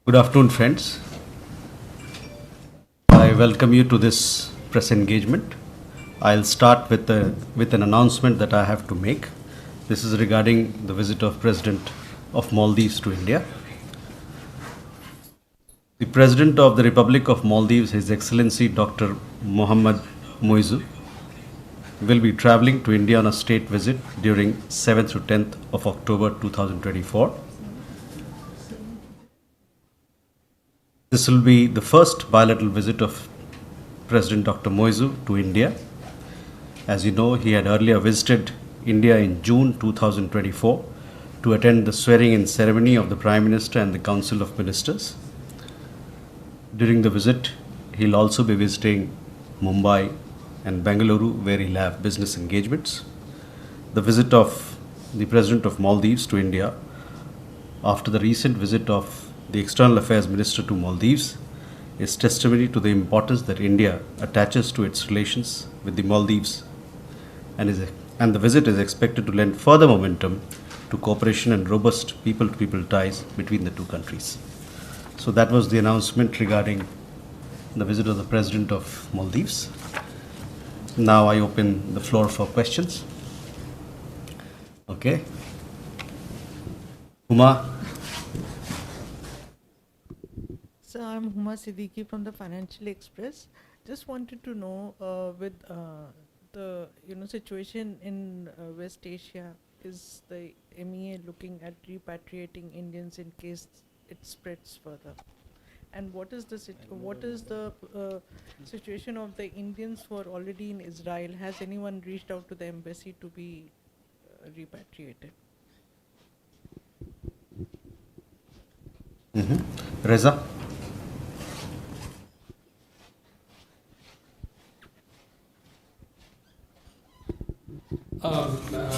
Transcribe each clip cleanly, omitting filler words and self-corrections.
Good afternoon, friends. I welcome you to this press engagement. I'll start with an announcement that I have to make. This is regarding the visit of President of Maldives to India. The President of the Republic of Maldives, His Excellency Dr. Mohammad Moizu, will be traveling to India on a state visit during 7th to 10th of October 2024. This will be the first bilateral visit of President Dr. Moizu to India. As you know, he had earlier visited India in June 2024 to attend the swearing-in ceremony of the Prime Minister and the Council of Ministers. During the visit, he'll also be visiting Mumbai and Bengaluru, where he'll have business engagements. The visit of the President of Maldives to India, after the recent visit of the External Affairs Minister to Maldives, is testimony to the importance that India attaches to its relations with the Maldives, and the visit is expected to lend further momentum to cooperation and robust people-to-people ties between the two countries. So that was the announcement regarding the visit of the President of Maldives. Now I open the floor for questions. Okay. Huma. So I'm Huma Siddiqui from the Financial Express. Just wanted to know with the situation in West Asia, is the MEA looking at repatriating Indians in case it spreads further? And what is the situation of the Indians who are already in Israel? Has anyone reached out to the embassy to be repatriated? Reza.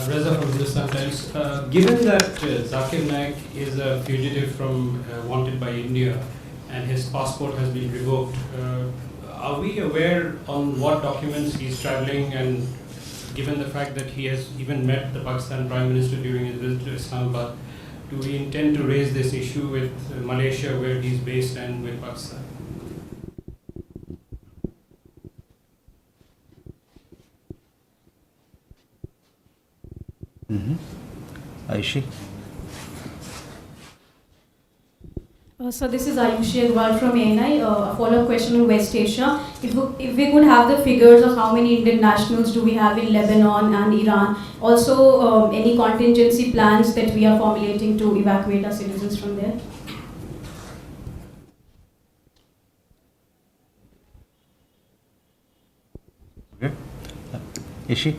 Reza from Hindustan Times. Given that Zakir Naik is a fugitive from wanted by India and his passport has been revoked, are we aware on what documents he's traveling, and given the fact that he has even met the Pakistan Prime Minister during his visit to Islamabad, do we intend to raise this issue with Malaysia, where he's based, and with Pakistan? Aishi. So this is Ayushi Agrawal from ANI. A follow-up question on West Asia. If we could have the figures of how many Indian nationals do we have in Lebanon and Iran. Also, any contingency plans that we are formulating to evacuate our citizens from there. Okay. Ishi.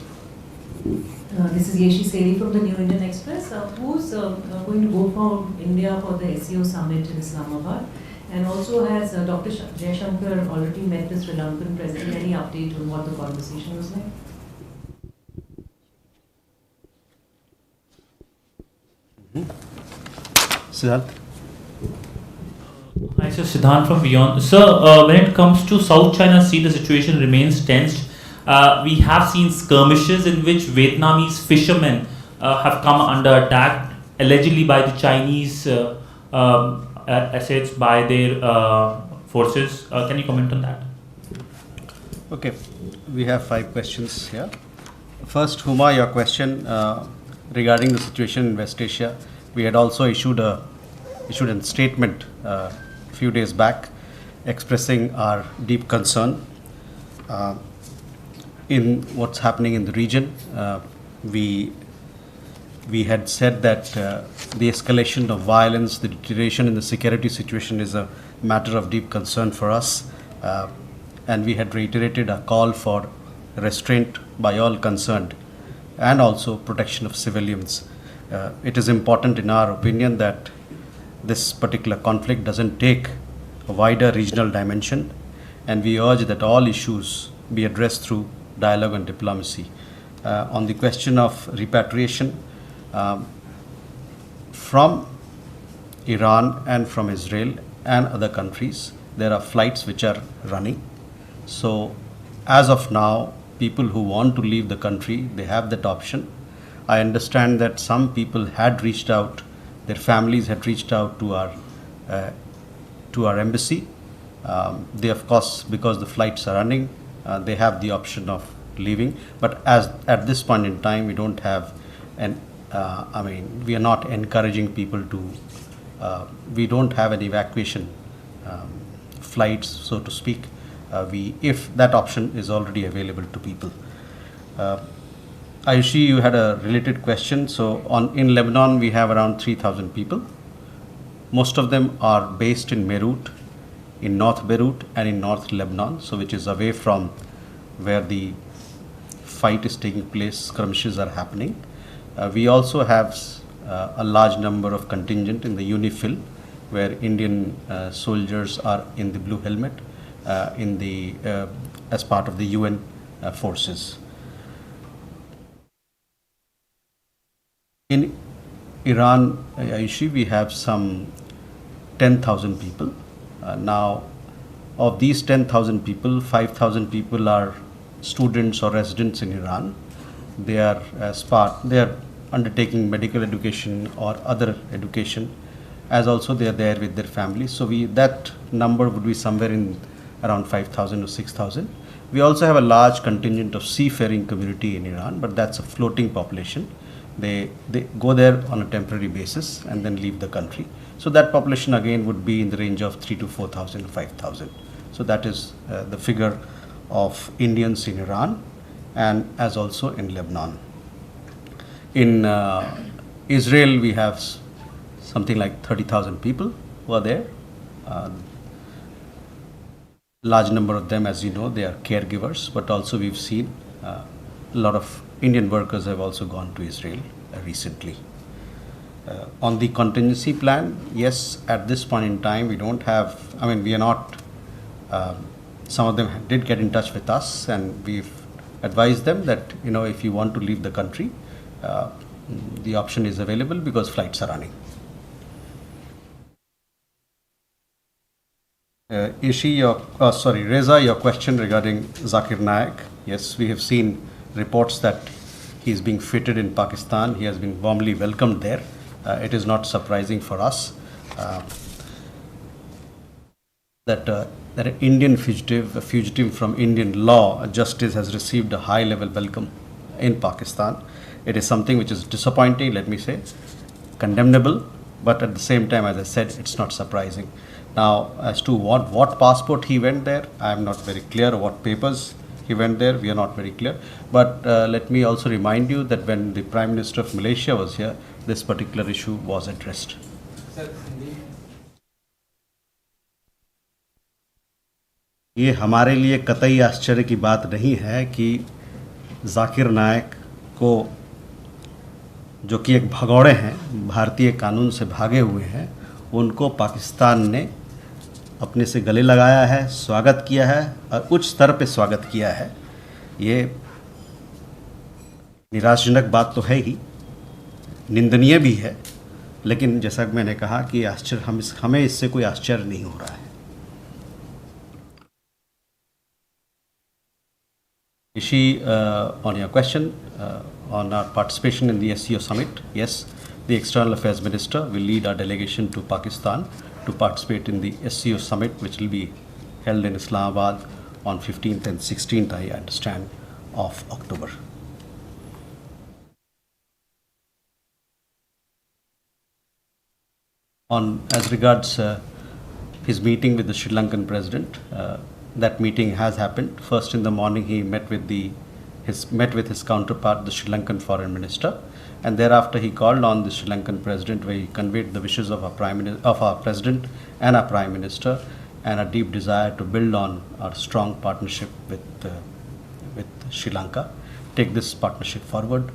This is Yeshi Seri from the New Indian Express. Who's going to go for India for the SEO summit in Islamabad? And also, has Dr. Jaishankar already met the Sri Lankan president? Any update on what the conversation was like? Siddharth. Hi, sir. Siddharth from Beyond. Sir, when it comes to South China Sea, the situation remains tensed. We have seen skirmishes in which Vietnamese fishermen have come under attack, allegedly by the Chinese assets by their forces. Can you comment on that? Okay, we have 5 questions here. First, Huma, your question regarding the situation in West Asia. We had also issued a statement a few days back expressing our deep concern in what's happening in the region. We had said that the escalation of violence, the deterioration in the security situation is a matter of deep concern for us, and we had reiterated a call for restraint by all concerned and also protection of civilians. It is important in our opinion that this particular conflict doesn't take a wider regional dimension, and we urge that all issues be addressed through dialogue and diplomacy. On the question of repatriation, from Iran and from Israel and other countries, there are flights which are running. So as of now, people who want to leave the country, they have that option. I understand that some people had reached out, their families had reached out to our to our embassy. They, of course, because the flights are running, they have the option of leaving. But as at this point in time, we don't have we are not encouraging people to. We don't have an evacuation flights, so to speak. If that option is already available to people. Ayushi, you had a related question. So in Lebanon, we have around 3,000 people. Most of them are based in Beirut, in North Beirut and in North Lebanon, so which is away from where the fight is taking place, skirmishes are happening. We also have a large number of contingent in the UNIFIL, where Indian soldiers are in the blue helmet as part of the UN forces. In Iran, Aishi, we have some 10,000 people. Now, of these 10,000 people, 5,000 people are students or residents in Iran. They are undertaking medical education or other education, as also they are there with their families. So that number would be somewhere in around 5,000 or 6,000. We also have a large contingent of seafaring community in Iran, but that's a floating population. They go there on a temporary basis and then leave the country. So that population again would be in the range of 3 to 4,000, 5,000. So that is the figure of Indians in Iran and as also in Lebanon. In Israel, we have something like 30,000 people who are there. Large number of them, as you know, they are caregivers, but also we've seen a lot of Indian workers have also gone to Israel recently. On the contingency plan, yes, at this point in time, we don't have, we are not, some of them did get in touch with us and we've advised them that, if you want to leave the country, the option is available because flights are running. Reza, your question regarding Zakir Naik. Yes, we have seen reports that he is being fitted in Pakistan. He has been warmly welcomed there. It is not surprising for us that an Indian fugitive, a fugitive from Indian law, justice, has received a high-level welcome in Pakistan. It is something which is disappointing, let me say, condemnable, but at the same time, as I said, it's not surprising. Now, as to what passport he went there, I am not very clear. What papers he went there, we are not very clear. But let me also remind you that when the Prime Minister of Malaysia was here, this particular issue was addressed. ये हमारे लिए कतई आश्चर्य की बात नहीं है कि जाकिर नायक को, जो कि एक भगौड़े हैं, भारतीय कानून से भागे हुए हैं, उनको पाकिस्तान ने अपने से गले लगाया है, स्वागत किया है और उच्च स्तर पे स्वागत किया है. ये निराशाजनक बात तो है ही, निंदनीय भी है, लेकिन जैसा कि मैंने कहा कि हमें इससे कोई आश्चर्य नहीं हो रहा है. Ishi, on your question on our participation in the SCO summit, yes, the External Affairs Minister will lead our delegation to Pakistan to participate in the SCO summit, which will be held in Islamabad on 15th and 16th, I understand, of October. As regards his meeting with the Sri Lankan president, that meeting has happened. First in the morning, he met with his counterpart, the Sri Lankan foreign minister, and thereafter he called on the Sri Lankan president, where he conveyed the wishes of our president and our prime minister, and a deep desire to build on our strong partnership with Sri Lanka, take this partnership forward,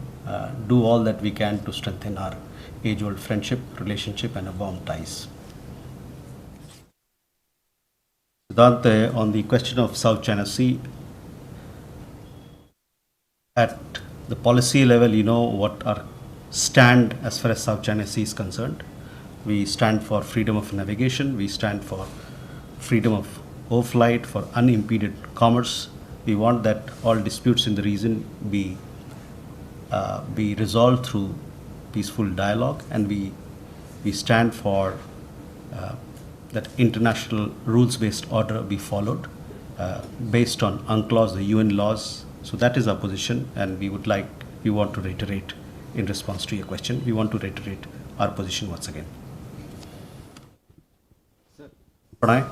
do all that we can to strengthen our age-old friendship, relationship, and warm ties. Siddhant, on the question of South China Sea, at the policy level, you know what our stand as far as South China Sea is concerned. We stand for freedom of navigation, we stand for freedom of overflight, for unimpeded commerce. We want that all disputes in the region be resolved through peaceful dialogue, and we stand for that international rules-based order be followed based on UNCLOS, the UN laws. So that is our position, and we want to reiterate in response to your question. We want to reiterate our position once again. Pranay?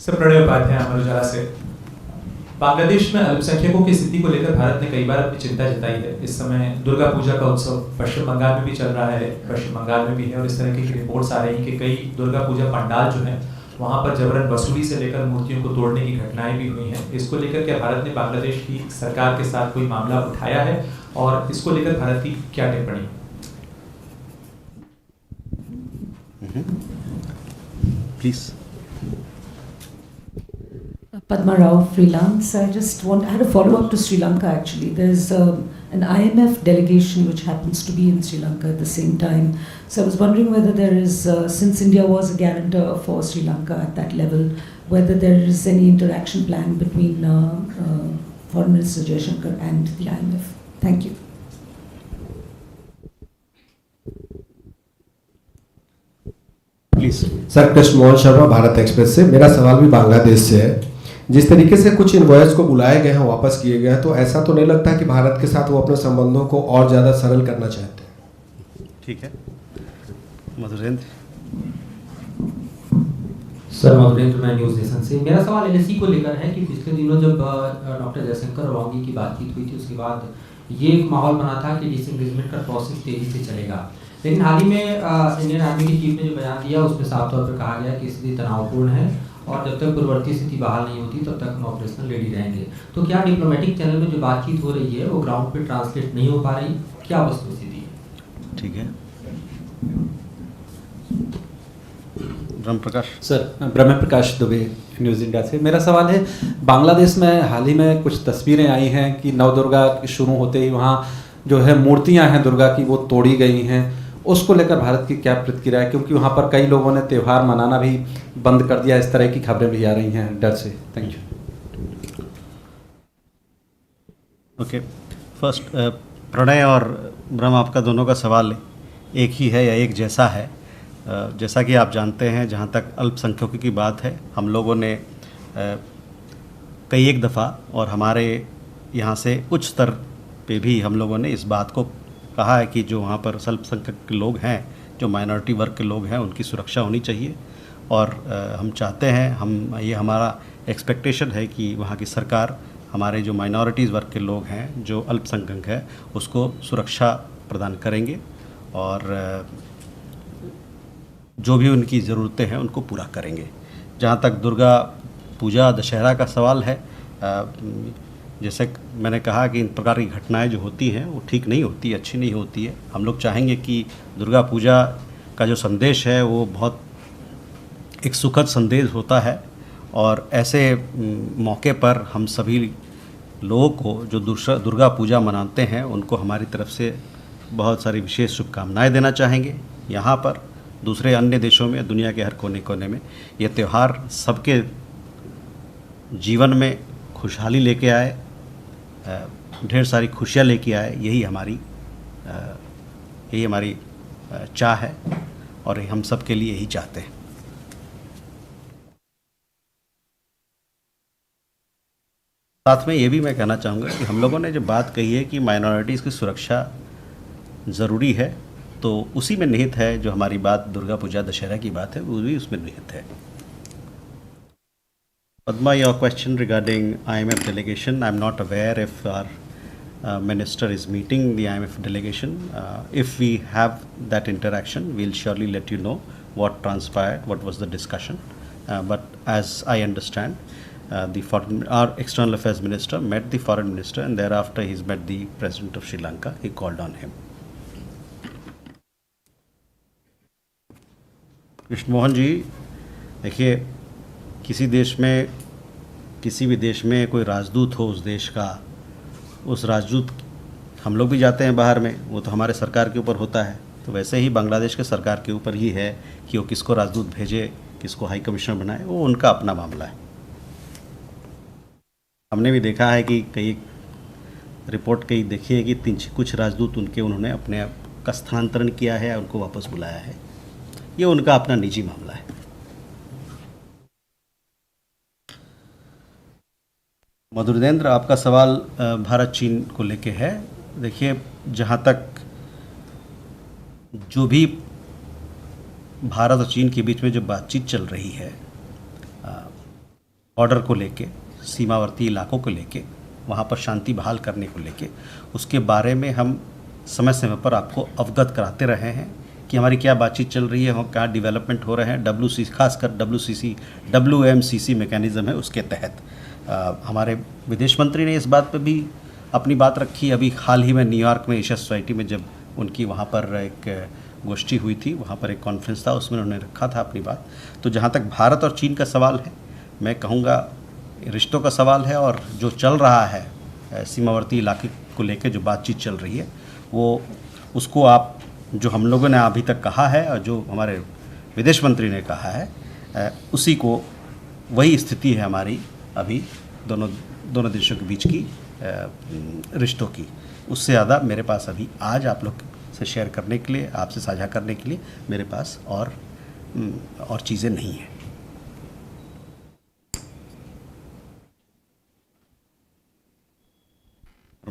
Sir Pranay Upadhyay Amar Ujala से। बांग्लादेश में अल्पसंख्यकों की स्थिति को लेकर भारत ने कई बार अपनी चिंता जताई है। इस समय दुर्गा पूजा का उत्सव पश्चिम बंगाल में भी चल रहा है, पश्चिम बंगाल में भी है, और इस तरह की रिपोर्ट्स आ रही हैं कि कई दुर्गा पूजा पंडाल जो हैं वहाँ पर जबरन वसूली से लेकर मूर्तियों को तोड़ने की घटनाएं भी हुई हैं। इसको लेकर क्या भारत ने बांग्लादेश की सरकार के साथ कोई मामला उठाया है, और इसको लेकर भारत की क्या टिप्पणी? Please. Padma Rao, freelance. I had a follow-up to Sri Lanka actually. There's an IMF delegation which happens to be in Sri Lanka at the same time. So I was wondering whether there is, since India was a guarantor for Sri Lanka at that level, whether there is any interaction plan between Foreign Minister Jaishankar and the IMF. Thank you. Please. Sir Krishna Mohan Sharma, Bharat express से। मेरा सवाल भी बांग्लादेश से है। जिस तरीके से कुछ इनवॉइस को बुलाए गए हैं, वापस किए गए हैं, तो ऐसा तो नहीं लगता कि भारत के साथ वो अपने संबंधों को और ज़्यादा सरल करना चाहते हैं? ठीक है। मधुरेंद्र? सर मधुरेंद्र, मैं न्यूज़ नेशन से। मेरा सवाल एलएसी को लेकर है कि पिछले दिनों जब डॉक्टर जयशंकर और वांगी की बातचीत हुई थी, उसके बाद ये एक माहौल बना था कि डिसएंगेजमेंट का प्रोसेस तेज़ी से चलेगा। लेकिन हाल ही में इंडियन आर्मी की चीफ ने जो बयान दिया उसमें साफ तौर पर कहा गया कि स्थिति तनावपूर्ण है और जब तक पूर्ववर्ती स्थिति बहाल नहीं होती तब तक हम ऑपरेशनल रेडी रहेंगे। तो क्या डिप्लोमेटिक चैनल में जो बातचीत हो रही है वो ग्राउंड पे ट्रांसलेट नहीं हो पा रही? क्या वस्तुस्थिति है? ठीक है। ब्रह्म प्रकाश? सर, ब्रह्म प्रकाश दुबे, न्यूज़ इंडिया से। मेरा सवाल है, बांग्लादेश में हाल ही में कुछ तस्वीरें आई हैं कि नवदुर्गा शुरू होते ही वहाँ जो है मूर्तियाँ हैं दुर्गा की वो तोड़ी गई हैं। उसको लेकर भारत की क्या प्रतिक्रिया है, क्योंकि वहाँ पर कई लोगों ने त्यौहार मनाना भी बंद कर दिया, इस तरह की खबरें भी आ रही हैं डर से। Thank you. Okay, first Pranay और ब्रह्म, आपका दोनों का सवाल एक ही है या एक जैसा है। जैसा कि आप जानते हैं, जहाँ तक अल्पसंख्यकों की बात है, हम लोगों ने कई एक दफ़ा और हमारे यहाँ से उच्च स्तर पे भी हम लोगों ने इस बात को कहा है कि जो वहाँ पर अल्पसंख्यक के लोग हैं, जो माइनॉरिटी वर्ग के लोग हैं, उनकी सुरक्षा होनी चाहिए। और हम चाहते हैं, ये हमारा एक्सपेक्टेशन है कि वहाँ की सरकार हमारे जो माइनॉरिटीज़ वर्ग के लोग हैं, जो अल्पसंख्यक हैं, उसको सुरक्षा प्रदान करेंगे और जो भी उनकी ज़रूरतें हैं उनको पूरा करेंगे। जहाँ तक दुर्गा पूजा दशहरा का सवाल है, जैसे मैंने कहा कि इन प्रकार की घटनाएं जो होती हैं वो ठीक नहीं होती, अच्छी नहीं होती है। हम लोग चाहेंगे कि दुर्गा पूजा का जो संदेश है वो बहुत एक सुखद संदेश होता है, और ऐसे मौके पर हम सभी लोगों को जो दुर्गा पूजा मनाते हैं उनको हमारी तरफ से बहुत सारी विशेष शुभकामनाएं देना चाहेंगे। यहाँ पर दूसरे अन्य देशों में, दुनिया के हर कोने कोने में ये त्यौहार सबके जीवन में खुशहाली लेके आए, ढेर सारी खुशियाँ लेके आए। यही हमारी चाह है और हम सब के लिए यही चाहते हैं। साथ में ये भी मैं कहना चाहूँगा कि हम लोगों ने जो बात कही है कि माइनॉरिटीज़ की सुरक्षा ज़रूरी है, तो उसी में निहित है जो हमारी बात दुर्गा पूजा दशहरा की बात है, वो भी उसमें निहित है। Padma, your question regarding IMF delegation, I'm not aware if our minister is meeting the IMF delegation. If we have that interaction, we'll surely let you know what transpired, what was the discussion. But as I understand, our external affairs minister met the foreign minister, and thereafter he's met the president of Sri Lanka. He called on him. Krishna Mohan ji, देखिए, किसी भी देश में कोई राजदूत हो उस देश का, उस राजदूत, हम लोग भी जाते हैं बाहर में, वो तो हमारे सरकार के ऊपर होता है। तो वैसे ही बांग्लादेश के सरकार के ऊपर ही है कि वो किसको राजदूत भेजे, किसको हाई कमिश्नर बनाए, वो उनका अपना मामला है। हमने भी देखा है कि कई रिपोर्ट देखी है कि कुछ राजदूत उन्होंने अपने का स्थानांतरण किया है या उनको वापस बुलाया है, ये उनका अपना निजी मामला है। मधुरेंद्र, आपका सवाल भारत चीन को लेके है। देखिए, जहाँ तक जो भी भारत और चीन के बीच में जो बातचीत चल रही है बॉर्डर को लेके, सीमावर्ती इलाकों को लेके, वहाँ पर शांति बहाल करने को लेके, उसके बारे में हम समय समय पर आपको अवगत कराते रहे हैं कि हमारी क्या बातचीत चल रही है, क्या डेवलपमेंट हो रहे हैं। खासकर WMCC मैकेनिज़्म है, उसके तहत हमारे विदेश मंत्री ने इस बात पे भी अपनी बात रखी। अभी हाल ही में न्यूयॉर्क में एशिया सोसाइटी में जब उनकी वहाँ पर एक गोष्ठी हुई थी, वहाँ पर एक कॉन्फ्रेंस था, उसमें उन्होंने रखा था अपनी बात। तो जहाँ तक भारत और चीन का सवाल है, मैं कहूँगा रिश्तों का सवाल है, और जो चल रहा है सीमावर्ती इलाके को लेकर जो बातचीत चल रही है, वो उसको आप जो हम लोगों ने अभी तक कहा है और जो हमारे विदेश मंत्री ने कहा है, उसी को, वही स्थिति है हमारी अभी दोनों देशों के बीच की रिश्तों की। उससे ज़्यादा मेरे पास अभी आज आप लोग से शेयर करने के लिए, आपसे साझा करने के लिए मेरे पास और चीज़ें नहीं हैं।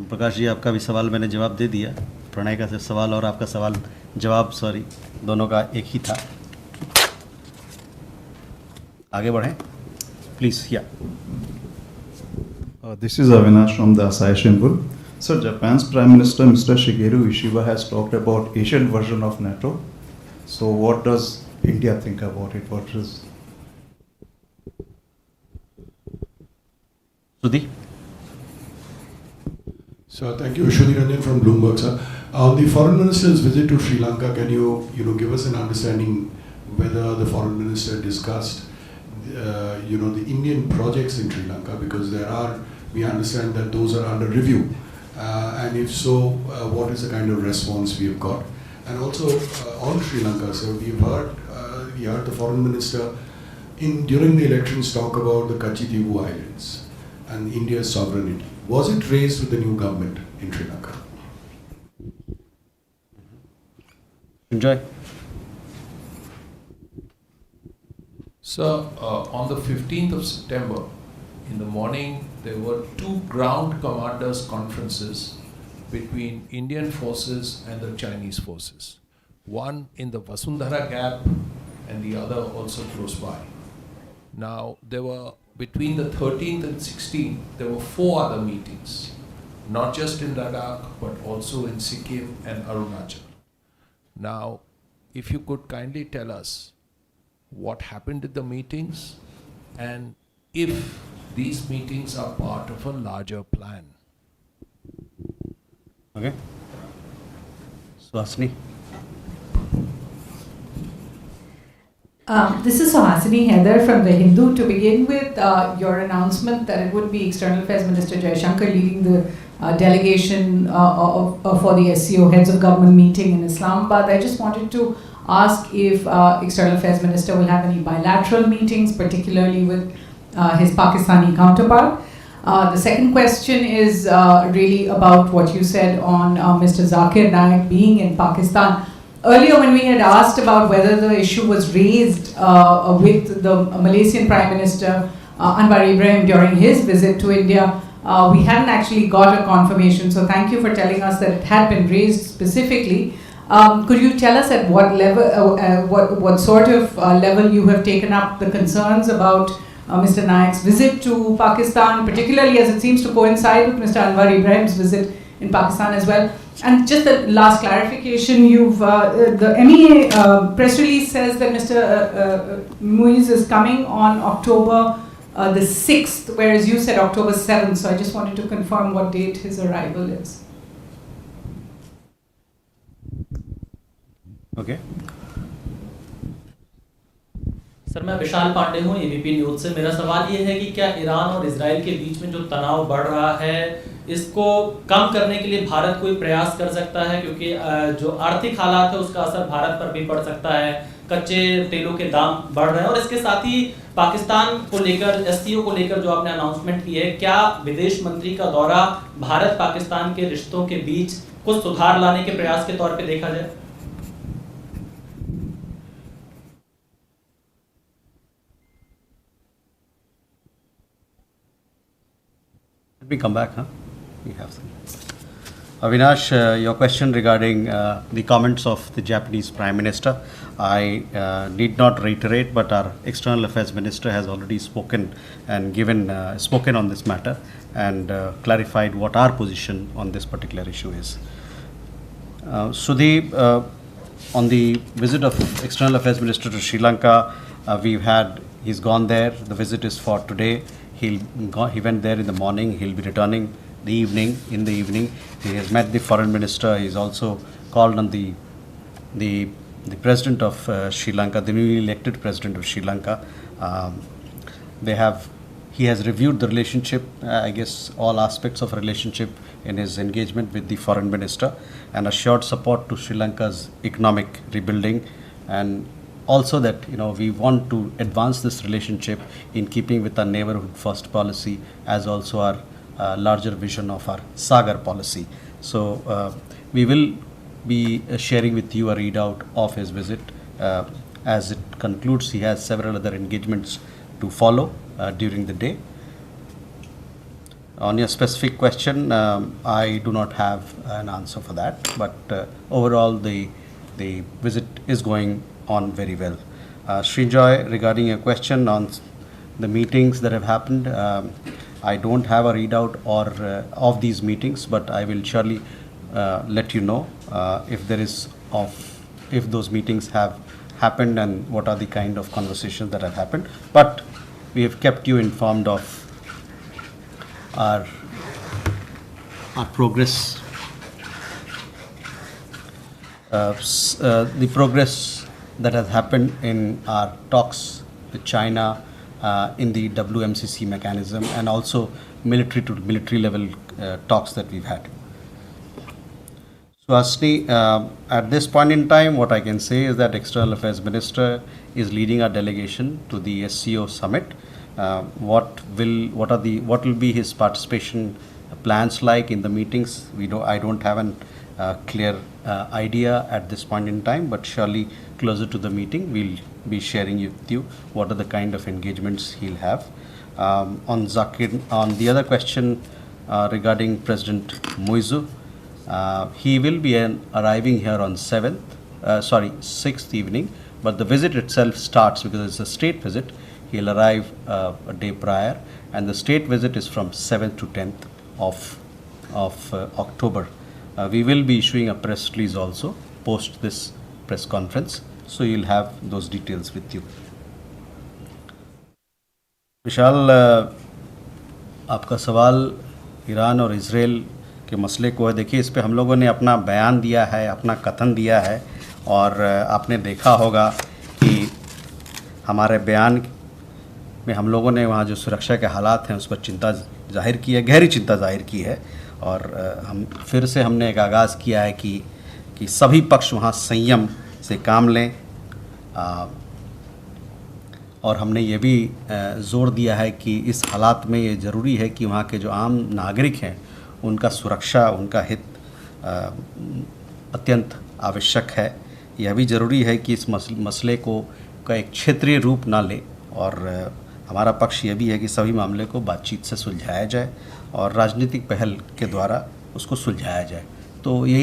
प्रकाश जी, आपका भी सवाल मैंने जवाब दे दिया। प्रणय का सवाल और आपका सवाल जवाब दोनों का एक ही था। आगे बढ़ें प्लीज़। या This is Avinash from the Asahi Shimbun. Sir, Japan's Prime Minister Mr. Shigeru Ishiba has talked about Asian version of NATO. So what does India think about it? What is... Sudhi? So thank you, Shudi Ranjan from Bloomberg, sir. On the foreign minister's visit to Sri Lanka, can you give us an understanding whether the foreign minister discussed the Indian projects in Sri Lanka, because we understand that those are under review, and if so, what is the kind of response we have got? And also on Sri Lanka, so we heard the foreign minister during the elections talk about the Kachitivu Islands and India's sovereignty. Was it raised with the new government in Sri Lanka? Enjoy. So, on the 15th of September, in the morning, there were 2 ground commanders' conferences between Indian forces and the Chinese forces. One in the Vasundhara Gap and the other also close by. Now, there were, between the 13th and 16th, there were 4 other meetings, not just in Ladakh, but also in Sikkim and Arunachal. Now, if you could kindly tell us what happened at the meetings, and if these meetings are part of a larger plan. Okay. Suhasini. This is Suhasini Heather from The Hindu. To begin with, your announcement that it would be External Affairs Minister Jaishankar leading the delegation for the SCO Heads of Government meeting in Islamabad. I just wanted to ask if External Affairs Minister will have any bilateral meetings, particularly with his Pakistani counterpart. The second question is really about what you said on Mr. Zakir Naik being in Pakistan. Earlier, when we had asked about whether the issue was raised with the Malaysian Prime Minister Anwar Ibrahim during his visit to India, we hadn't actually got a confirmation. So thank you for telling us that it had been raised specifically. Could you tell us at what level, what sort of level you have taken up the concerns about Mr. Naik's visit to Pakistan, particularly as it seems to coincide with Mr. Anwar Ibrahim's visit in Pakistan as well? And just the last clarification, the MEA press release says that Mr. Muiz is coming on October the 6th, whereas you said October 7th. So I just wanted to confirm what date his arrival is. Okay. Sir, मैं विशाल पांडे हूँ ABP news से। मेरा सवाल ये है कि क्या Iran और इजराइल के बीच में जो तनाव बढ़ रहा है, इसको कम करने के लिए भारत कोई प्रयास कर सकता है? क्योंकि जो आर्थिक हालात है उसका असर भारत पर भी पड़ सकता है, कच्चे तेलों के दाम बढ़ रहे हैं, और इसके साथ ही पाकिस्तान को लेकर, SCO को लेकर जो आपने अनाउंसमेंट की है, क्या विदेश मंत्री का दौरा भारत पाकिस्तान के रिश्तों के बीच कुछ सुधार लाने के प्रयास के तौर पे देखा जाए? Let me come back, huh? We have some. Avinash, your question regarding the comments of the Japanese Prime Minister, I need not reiterate, but our External Affairs Minister has already spoken and spoken on this matter and clarified what our position on this particular issue is. Sudeep, on the visit of External Affairs Minister to Sri Lanka, he's gone there. The visit is for today. He went there in the morning. He'll be returning in the evening. He has met the foreign minister. He's also called on the president of Sri Lanka, the newly elected president of Sri Lanka. He has reviewed the relationship, I guess all aspects of relationship in his engagement with the foreign minister, and assured support to Sri Lanka's economic rebuilding, and also that we want to advance this relationship in keeping with our neighborhood first policy, as also our larger vision of our SAARC policy. So we will be sharing with you a readout of his visit. As it concludes, he has several other engagements to follow during the day. On your specific question, I do not have an answer for that, but overall the visit is going on very well. Srinjoy, regarding your question on the meetings that have happened, I don't have a readout of these meetings, but I will surely let you know if those meetings have happened and what are the kind of conversations that have happened. But we have kept you informed of our progress, the progress that has happened in our talks with China in the WMCC mechanism, and also military to military level talks that we've had. So Asni, at this point in time, what I can say is that External Affairs Minister is leading our delegation to the SCO summit. What will be his participation plans like in the meetings? I don't have a clear idea at this point in time, but surely closer to the meeting we'll be sharing with you what are the kind of engagements he'll have. On Zakir, on the other question regarding President Moizu, he will be arriving here on 6th evening, but the visit itself starts, because it's a state visit, he'll arrive a day prior, and the state visit is from 7th to 10th of October. We will be issuing a press release also post this press conference, so you'll have those details with you. विशाल, आपका सवाल Iran और Israel के मसले को है। देखिए, इस पे हम लोगों ने अपना बयान दिया है, अपना कथन दिया है, और आपने देखा होगा कि हमारे बयान में हम लोगों ने वहाँ जो सुरक्षा के हालात हैं उस पर चिंता जाहिर की है, गहरी चिंता जाहिर की है, और हमने एक आगाज़ किया है कि सभी पक्ष वहाँ संयम से काम लें, और हमने ये भी ज़ोर दिया है कि इस हालात में ये ज़रूरी है कि वहाँ के जो आम नागरिक हैं उनका सुरक्षा, उनका हित अत्यंत आवश्यक है। यह भी ज़रूरी है कि इस मसले का एक क्षेत्रीय रूप ना ले, और हमारा पक्ष यह भी है कि सभी मामले को बातचीत से सुलझाया जाए और राजनीतिक पहल के द्वारा उसको सुलझाया जाए। तो ये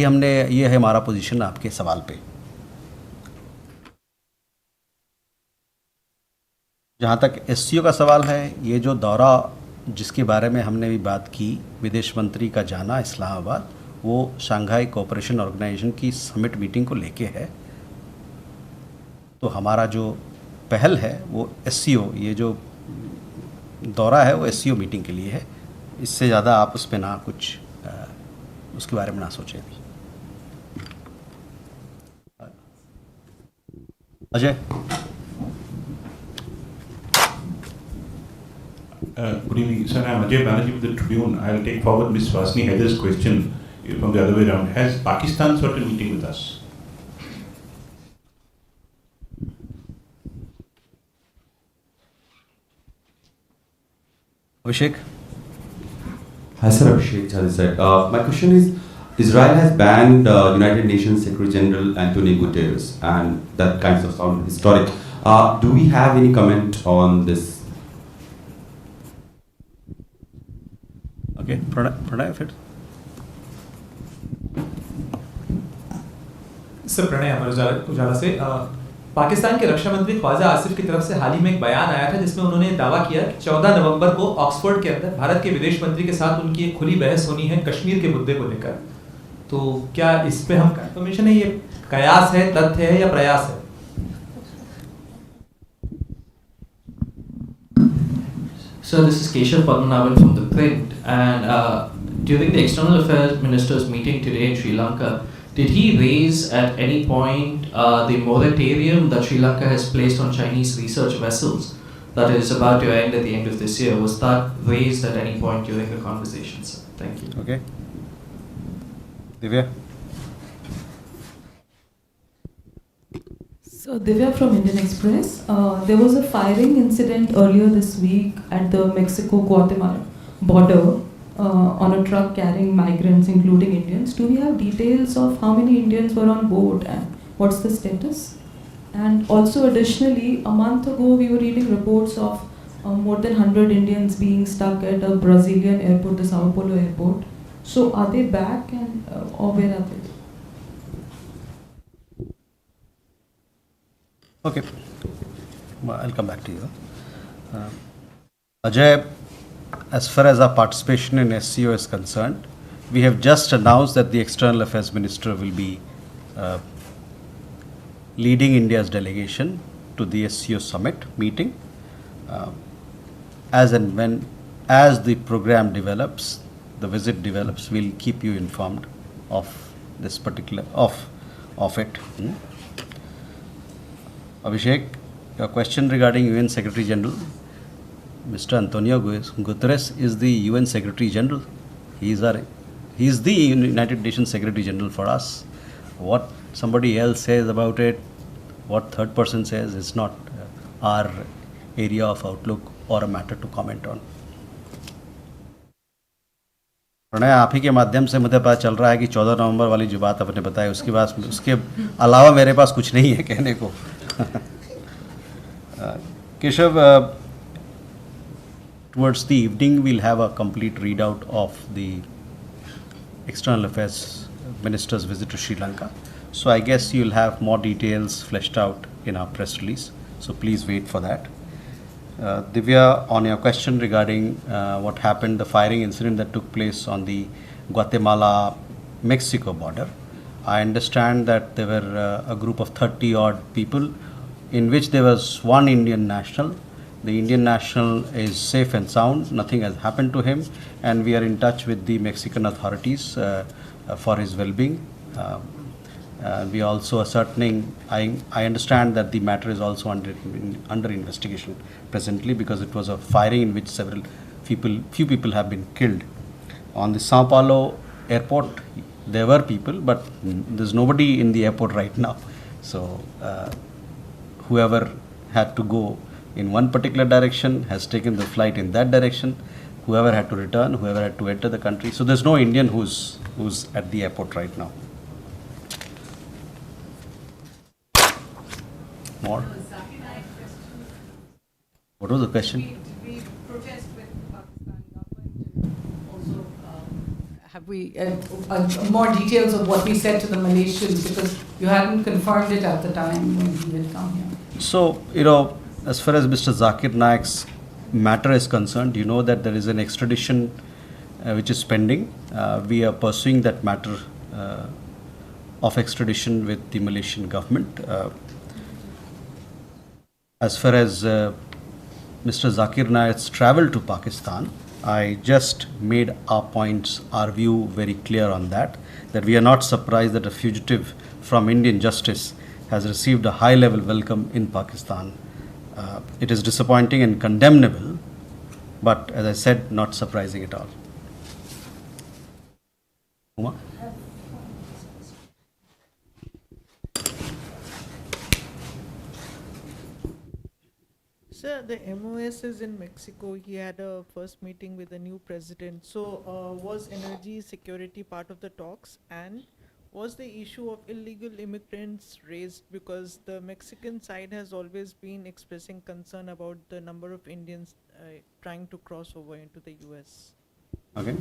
है हमारा पोजीशन आपके सवाल पे। जहाँ तक एससीओ का सवाल है, ये जो दौरा जिसके बारे में हमने भी बात की, विदेश मंत्री का जाना इस्लामाबाद, वो शंघाई कोऑपरेशन ऑर्गेनाइजेशन की समिट मीटिंग को लेके है। तो हमारा जो पहल है वो एससीओ, ये जो दौरा है वो एससीओ मीटिंग के लिए है। इससे ज़्यादा आप उस पर ना कुछ उसके बारे में ना सोचें। Ajay. Good evening, sir. I'm Ajay Banerjee with the Tribune. I'll take forward Ms. Vasni Haider's question from the other way around. Has Pakistan sought a meeting with us? Abhishek. Hi, sir. Abhishek Chadha. My question is, Israel has banned United Nations Secretary General Antonio Guterres, and that kind of sound historic. Do we have any comment on this? Okay, Pranay, if it. Sir Pranay Amar Ujala से पाकिस्तान के रक्षा मंत्री ख्वाजा आसिफ की तरफ से हाल ही में एक बयान आया था जिसमें उन्होंने दावा किया कि 14 नवंबर को ऑक्सफोर्ड के अंदर भारत के विदेश मंत्री के साथ उनकी एक खुली बहस होनी है कश्मीर के मुद्दे को लेकर। तो क्या इस पे हम कंफर्मेशन है, ये कयास है, तथ्य है या प्रयास है? So this is Keshav Padmanabhan from the print, and during the External Affairs Ministers meeting today in Sri Lanka, did he raise at any point the moratorium that Sri Lanka has placed on Chinese research vessels that is about to end at the end of this year? Was that raised at any point during the conversations? Thank you. Okay. Divya? So Divya from Indian Express. There was a firing incident earlier this week at the Mexico-Guatemala border on a truck carrying migrants, including Indians. Do we have details of how many Indians were on board and what's the status? And also additionally, a month ago we were reading reports of more than 100 Indians being stuck at a Brazilian airport, the Sao Paulo airport. So are they back and or where are they? Okay, well, I'll come back to you. Ajay, as far as our participation in SCO is concerned, we have just announced that the External Affairs Minister will be leading India's delegation to the SCO summit meeting. As and when, as the program develops, the visit develops, we'll keep you informed of this particular, of it. Abhishek, your question regarding UN Secretary General, Mr. Antonio Guterres is the UN Secretary General. He is the United Nations Secretary General for us. What somebody else says about it, what third person says, is not our area of outlook or a matter to comment on. Pranay, आप ही के माध्यम से मुझे पता चल रहा है कि 14 नवंबर वाली जो बात आपने बताई उसके अलावा मेरे पास कुछ नहीं है कहने को. Keshav, towards the evening we'll have a complete readout of the External Affairs Minister's visit to Sri Lanka. So I guess you'll have more details fleshed out in our press release. So please wait for that. Divya, on your question regarding what happened, the firing incident that took place on the Guatemala-Mexico border, I understand that there were a group of 30 odd people in which there was one Indian national. The Indian national is safe and sound, nothing has happened to him, and we are in touch with the Mexican authorities for his well-being. We are also ascertaining, I understand that the matter is also under investigation presently because it was a firing in which few people have been killed. On the Sao Paulo airport, there were people, but there's nobody in the airport right now. So whoever had to go in one particular direction has taken the flight in that direction. Whoever had to return, whoever had to enter the country. So there's no Indian who's at the airport right now. More? What was the question? We protest with the Pakistan government. Also, have we more details of what we said to the Malaysians, because you hadn't confirmed it at the time when he had come here. So, as far as Mr. Zakir Naik's matter is concerned, you know that there is an extradition which is pending. We are pursuing that matter of extradition with the Malaysian government. As far as Mr. Zakir Naik's travel to Pakistan, I just made our view very clear on that we are not surprised that a fugitive from Indian justice has received a high-level welcome in Pakistan. It is disappointing and condemnable, but as I said, not surprising at all. Uma? Sir, the MOS is in Mexico. He had a first meeting with the new president. So, was energy security part of the talks? And was the issue of illegal immigrants raised? Because the Mexican side has always been expressing concern about the number of Indians trying to cross over into the US. Okay.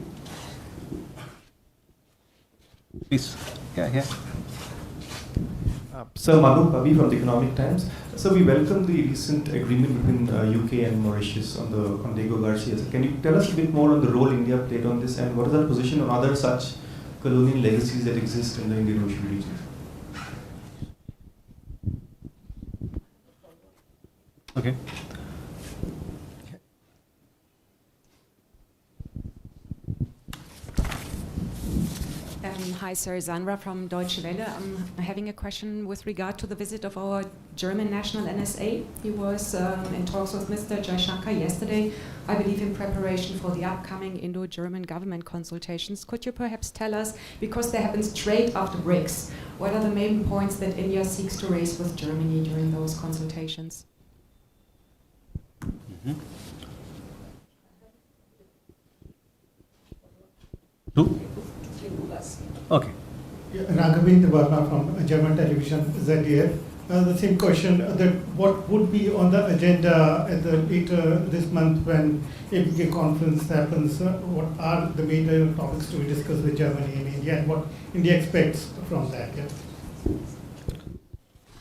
Please. Yeah. Sir, Manu Pavi from the Economic Times. So we welcome the recent agreement between UK and Mauritius on Diego Garcia. So can you tell us a bit more on the role India played on this, and what is our position on other such colonial legacies that exist in the Indian Ocean region? Okay. Hi, sir. Sandra from Deutsche Welle. I'm having a question with regard to the visit of our German national NSA. He was in talks with Mr. Jaishankar yesterday, I believe in preparation for the upcoming Indo-German government consultations. Could you perhaps tell us, because they happen straight after BRICS, what are the main points that India seeks to raise with Germany during those consultations? Two? Okay. Raghavendra Verma from German television ZDF. The same question, that what would be on the agenda at the later this month when APK conference happens? What are the major topics to be discussed with Germany and India, and what India expects from that?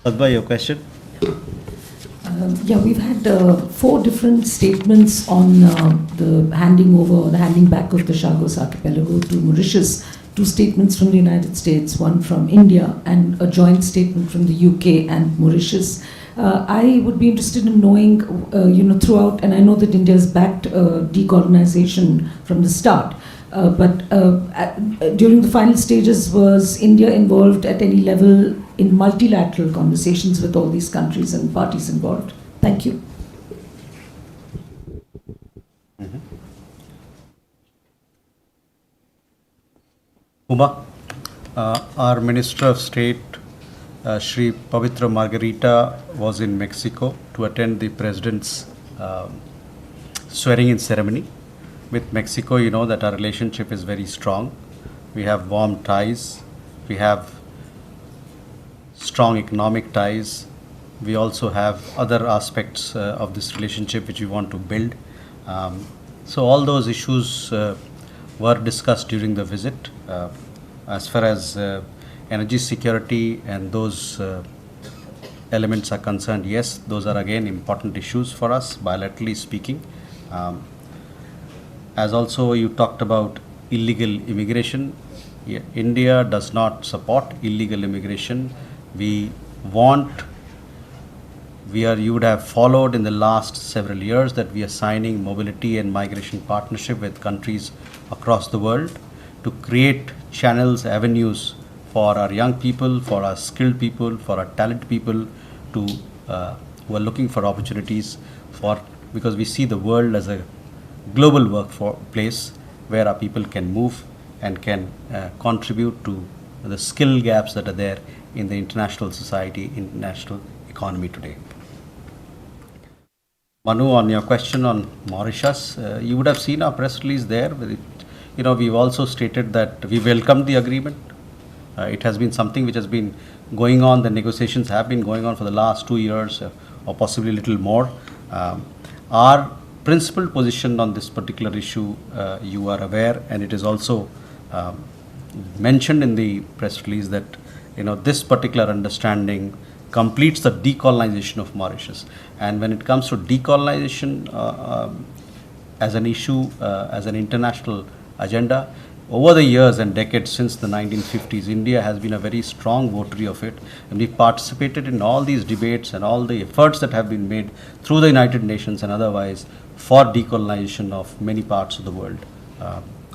Adva, your question? We've had 4 different statements on the handing back of the Chagos Archipelago to Mauritius. 2 statements from the United States, 1 from India, and a joint statement from the UK and Mauritius. I would be interested in knowing, throughout, and I know that India has backed decolonization from the start, but during the final stages, was India involved at any level in multilateral conversations with all these countries and parties involved? Thank you. Uma, our Minister of State, Shri Pavitra Margarita, was in Mexico to attend the President's swearing-in ceremony. With Mexico, you know that our relationship is very strong. We have warm ties. We have strong economic ties. We also have other aspects of this relationship which we want to build. So all those issues were discussed during the visit. As far as energy security and those elements are concerned, yes, those are again important issues for us, bilaterally speaking. As also you talked about illegal immigration, India does not support illegal immigration. You would have followed in the last several years that we are signing mobility and migration partnership with countries across the world to create channels, avenues for our young people, for our skilled people, for our talented people who are looking for opportunities, because we see the world as a global workplace where our people can move and can contribute to the skill gaps that are there in the international society, international economy today. Manu, on your question on Mauritius, you would have seen our press release there. We've also stated that we welcome the agreement. It has been something which has been going on. The negotiations have been going on for the last 2 years or possibly a little more. Our principal position on this particular issue, you are aware, and it is also mentioned in the press release that this particular understanding completes the decolonization of Mauritius. And when it comes to decolonization as an issue, as an international agenda, over the years and decades since the 1950s, India has been a very strong votary of it, and we participated in all these debates and all the efforts that have been made through the United Nations and otherwise for decolonization of many parts of the world.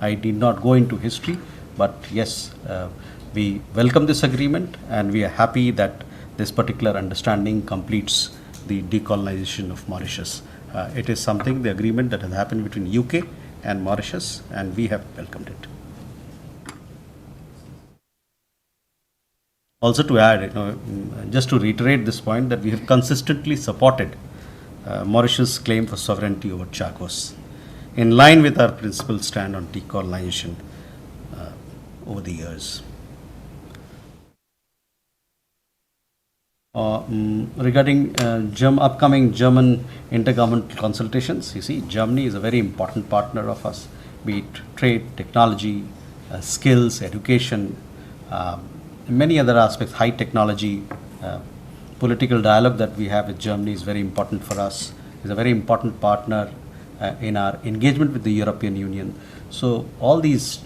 I did not go into history, but yes, we welcome this agreement, and we are happy that this particular understanding completes the decolonization of Mauritius. It is something, the agreement that has happened between UK and Mauritius, and we have welcomed it. Also to add, just to reiterate this point, that we have consistently supported Mauritius' claim for sovereignty over Chagos, in line with our principled stand on decolonization over the years. Regarding upcoming German intergovernmental consultations, you see, Germany is a very important partner of us, be it trade, technology, skills, education, many other aspects, high technology. Political dialogue that we have with Germany is very important for us. Is a very important partner in our engagement with the European Union. So all these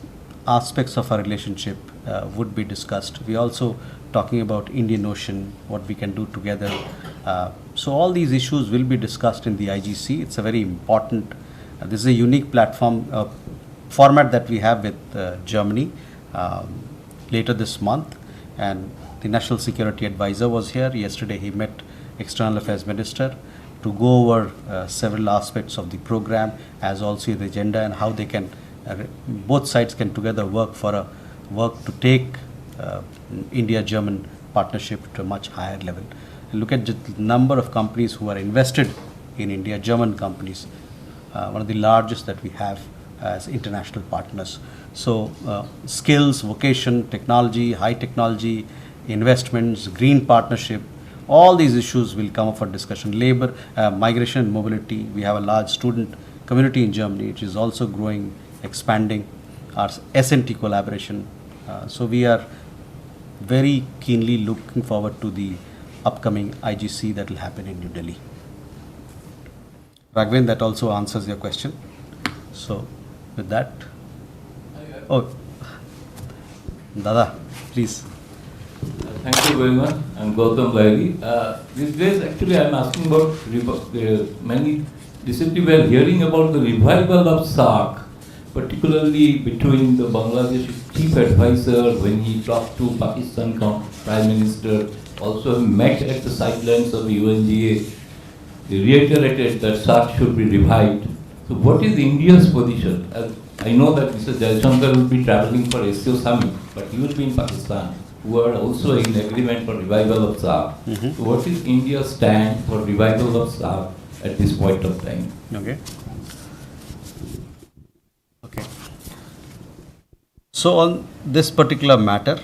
aspects of our relationship would be discussed. We also talking about Indian Ocean, what we can do together. So all these issues will be discussed in the IGC. It's a very important, this is a unique platform, format that we have with Germany later this month. And the National Security Advisor was here. Yesterday he met External Affairs Minister to go over several aspects of the program, as also the agenda and how they can, both sides can together work to take India-German partnership to a much higher level. And look at the number of companies who are invested in India, German companies, one of the largest that we have as international partners. So skills, vocation, technology, high technology, investments, green partnership, all these issues will come up for discussion. Labor, migration and mobility. We have a large student community in Germany, which is also growing, expanding. Our S&T collaboration. So we are very keenly looking forward to the upcoming IGC that will happen in New Delhi. Raghavendra, that also answers your question. So with that, oh, Dada, please. Thank you very much. I'm Gautam Lairi. These days, actually, I'm asking about many recently we are hearing about the revival of SAARC, particularly between the Bangladesh chief advisor when he talked to Pakistan Prime Minister, also met at the sidelines of the UNGA. They reiterated that SAARC should be revived. So what is India's position? I know that Mr. Jaishankar will be traveling for SAO summit, but he will be in Pakistan, who are also in agreement for revival of SAARC. So what is India's stand for revival of SAARC at this point of time? Okay. So on this particular matter,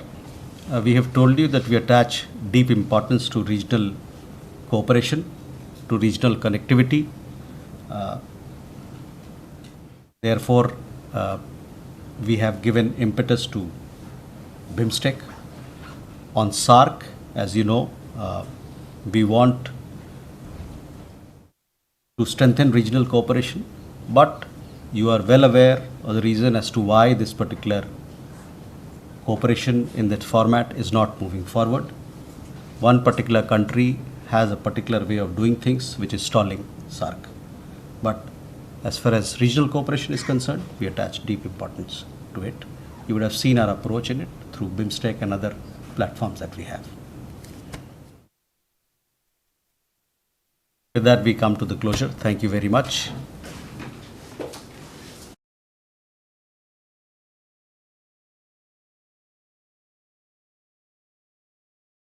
we have told you that we attach deep importance to regional cooperation, to regional connectivity. Therefore, we have given impetus to BIMSTEC. On SAARC, as you know, we want to strengthen regional cooperation, but you are well aware of the reason as to why this particular cooperation in that format is not moving forward. One particular country has a particular way of doing things which is stalling SAARC. But as far as regional cooperation is concerned, we attach deep importance to it. You would have seen our approach in it through BIMSTEC and other platforms that we have. With that, we come to the closure. Thank you very much.